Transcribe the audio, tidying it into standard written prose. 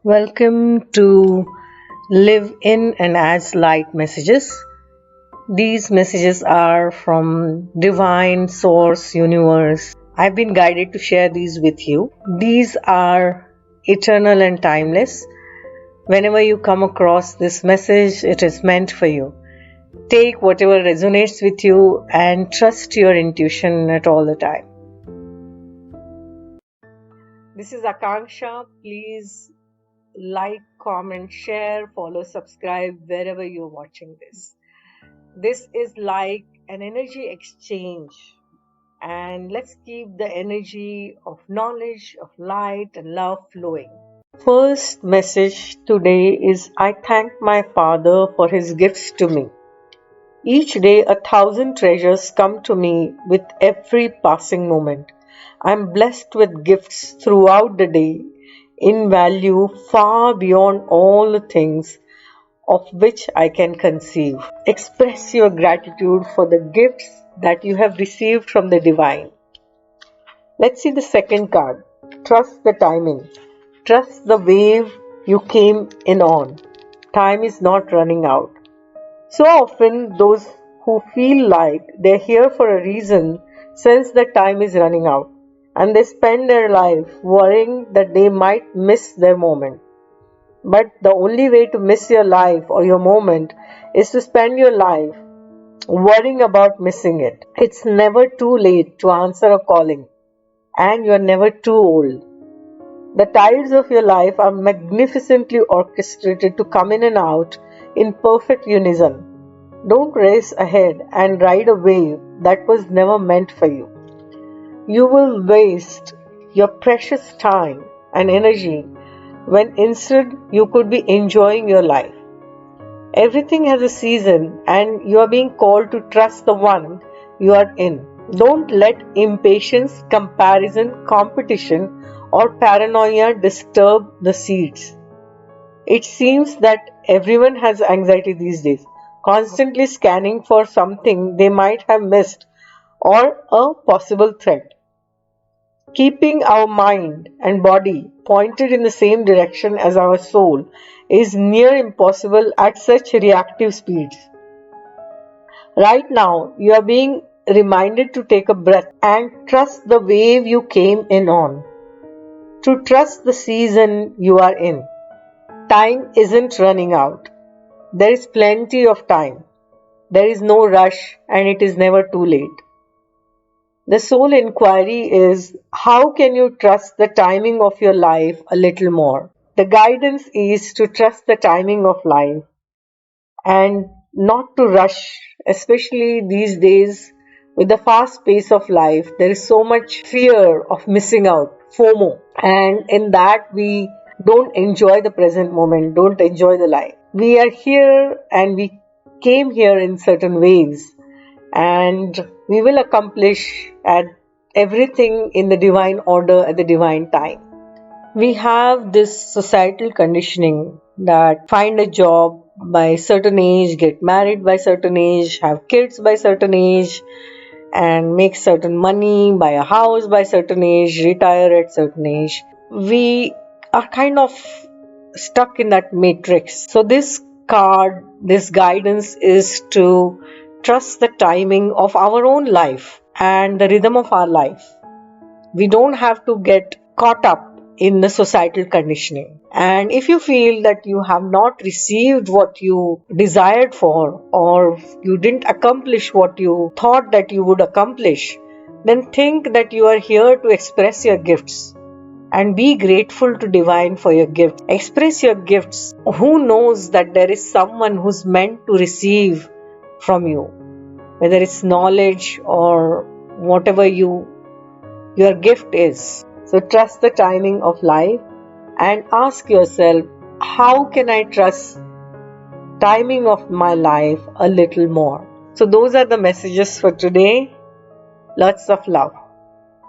Welcome to Live in and as Light messages. These messages are from Divine Source Universe. I've been guided to share these with you. These are eternal and timeless. Whenever you come across this message, it is meant for you. Take whatever resonates with you and trust your intuition at all the time. This is Akanksshaa. Please like, comment, share, follow, subscribe wherever you're watching this. This is like an energy exchange, and let's keep the energy of knowledge, of light and love flowing. First message today is I thank my Father for his gifts to me. Each day 1,000 treasures come to me with every passing moment. I am blessed with gifts throughout the day in value far beyond all the things of which I can conceive. Express your gratitude for the gifts that you have received from the divine. Let's see the second card. Trust the timing. Trust the wave you came in on. Time is not running out. So often those who feel like they're here for a reason sense that time is running out, and they spend their life worrying that they might miss their moment. But the only way to miss your life or your moment is to spend your life worrying about missing it. It's never too late to answer a calling, and you're never too old. The tides of your life are magnificently orchestrated to come in and out in perfect unison. Don't race ahead and ride a wave that was never meant for you. You will waste your precious time and energy when instead you could be enjoying your life. Everything has a season, and you are being called to trust the one you are in. Don't let impatience, comparison, competition, or paranoia disturb the seeds. It seems that everyone has anxiety these days, constantly scanning for something they might have missed or a possible threat. Keeping our mind and body pointed in the same direction as our soul is near impossible at such reactive speeds. Right now, you are being reminded to take a breath and trust the wave you came in on. To trust the season you are in. Time isn't running out. There is plenty of time. There is no rush, and it is never too late. The soul inquiry is, how can you trust the timing of your life a little more? The guidance is to trust the timing of life and not to rush, especially these days with the fast pace of life. There is so much fear of missing out, FOMO, and in that we don't enjoy the present moment, don't enjoy the life. We are here and we came here in certain ways, and we will accomplish at everything in the divine order at the divine time. We have this societal conditioning that find a job by certain age, get married by certain age, have kids by certain age, and make certain money, buy a house by certain age, retire at certain age. We are kind of stuck in that matrix. So this card, this guidance is to trust the timing of our own life and the rhythm of our life. We don't have to get caught up in the societal conditioning. And if you feel that you have not received what you desired for, or you didn't accomplish what you thought that you would accomplish, then think that you are here to express your gifts and be grateful to divine for your gift. Express your gifts. Who knows that there is someone who's meant to receive from you, whether it's knowledge or whatever your gift is. So trust the timing of life and ask yourself, how can I trust timing of my life a little more? So those are the messages for today. Lots of love.